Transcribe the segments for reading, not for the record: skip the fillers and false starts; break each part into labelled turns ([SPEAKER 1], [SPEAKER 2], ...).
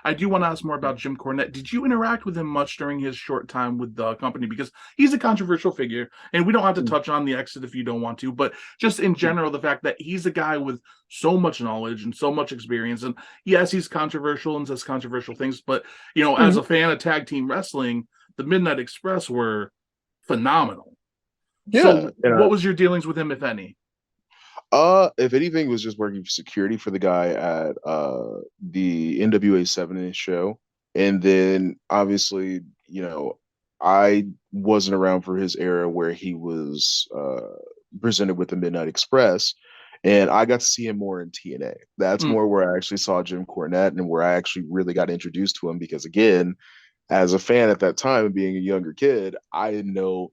[SPEAKER 1] I do want to ask more about Jim Cornette. Did you interact with him much during his short time with the company? Because he's a controversial figure, and we don't have to touch on the exit if you don't want to, but just in general, the fact that he's a guy with so much knowledge and so much experience. And yes, he's controversial and says controversial things, but as
[SPEAKER 2] Mhm.
[SPEAKER 1] a fan of tag team wrestling, the Midnight Express were phenomenal.
[SPEAKER 2] Yeah,
[SPEAKER 1] So, what was your dealings with him, if any?
[SPEAKER 2] if anything, was just working for security for the guy at the NWA 7 show. And then obviously, I wasn't around for his era where he was presented with the Midnight Express. And I got to see him more in TNA. That's
[SPEAKER 1] Mm,
[SPEAKER 2] more where I actually saw Jim Cornette and where I actually really got introduced to him because, again, as a fan at that time and being a younger kid, I didn't know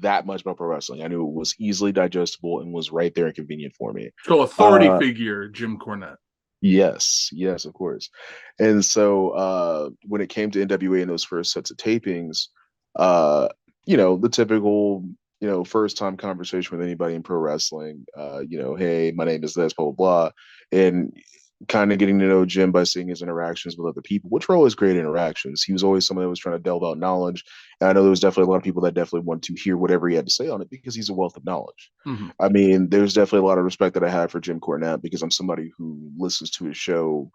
[SPEAKER 2] that much about pro wrestling. I knew it was easily digestible and was right there and convenient for me.
[SPEAKER 1] so, authority
[SPEAKER 2] Uh,
[SPEAKER 1] figure, Jim Cornette.
[SPEAKER 2] yes, yes, of course. And so when it came to NWA and those first sets of tapings, uh, the typical, first time conversation with anybody in pro wrestling, hey, my name is this, blah, blah, blah. And kind of getting to know Jim by seeing his interactions with other people, which were always great interactions. He was always someone that was trying to delve out knowledge. And I know there was definitely a lot of people that definitely want to hear whatever he had to say on it because he's a wealth of knowledge.
[SPEAKER 1] Mm-hmm.
[SPEAKER 2] I mean, there's definitely a lot of respect that I have for Jim Cornette because I'm somebody who listens to his show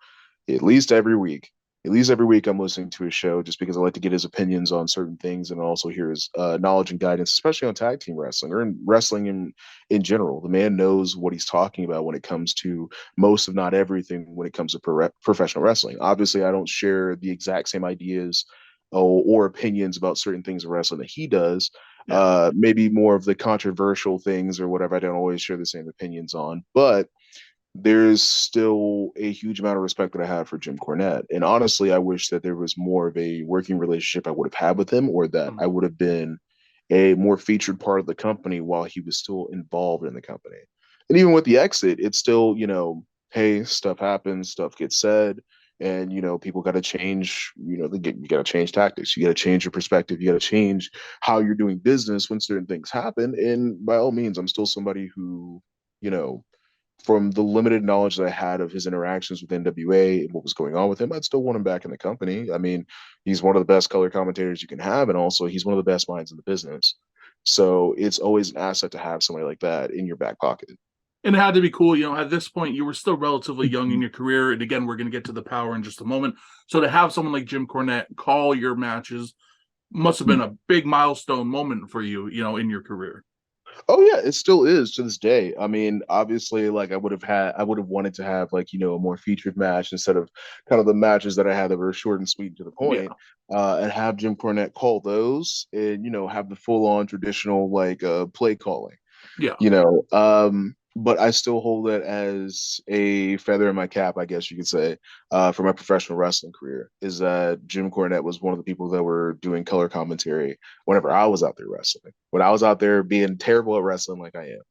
[SPEAKER 2] at least every week. At least every week, I'm listening to his show just because I like to get his opinions on certain things and also hear his knowledge and guidance, especially on tag team wrestling or in wrestling in general. The man knows what he's talking about when it comes to most, if not everything, when it comes to professional wrestling. Obviously, I don't share the exact same ideas or opinions about certain things in wrestling that he does,
[SPEAKER 1] Yeah.
[SPEAKER 2] maybe more of the controversial things or whatever. I don't always share the same opinions on, but there's still a huge amount of respect that I have for Jim Cornette. And honestly, I wish that there was more of a working relationship I would have had with him, or that
[SPEAKER 1] Mm-hmm.
[SPEAKER 2] I would have been a more featured part of the company while he was still involved in the company. And even with the exit, it's still, hey, stuff happens, stuff gets said, and people got to change. You got to change tactics. You got to change your perspective. You got to change how you're doing business when certain things happen. And by all means, I'm still somebody who, you know, from the limited knowledge that I had of his interactions with NWA and what was going on with him, I'd still want him back in the company. I mean, he's one of the best color commentators you can have, and also he's one of the best minds in the business. So it's always an asset to have somebody like that in your back pocket.
[SPEAKER 1] And it had to be cool. At this point, you were still relatively young in your career. And again, we're going to get to the power in just a moment. So to have someone like Jim Cornette call your matches must have been a big milestone moment for you, in your career.
[SPEAKER 2] Oh yeah, it still is to this day. I mean, obviously, like I would have wanted to have like a more featured match instead of kind of the matches that I had that were short and sweet to the
[SPEAKER 1] Yeah.
[SPEAKER 2] point, and have Jim Cornette call those, and have the full on traditional like play calling.
[SPEAKER 1] Yeah.
[SPEAKER 2] But I still hold it as a feather in my cap, I guess you could say, for my professional wrestling career, is that Jim Cornette was one of the people that were doing color commentary whenever I was out there wrestling. When I was out there being terrible at wrestling like I am.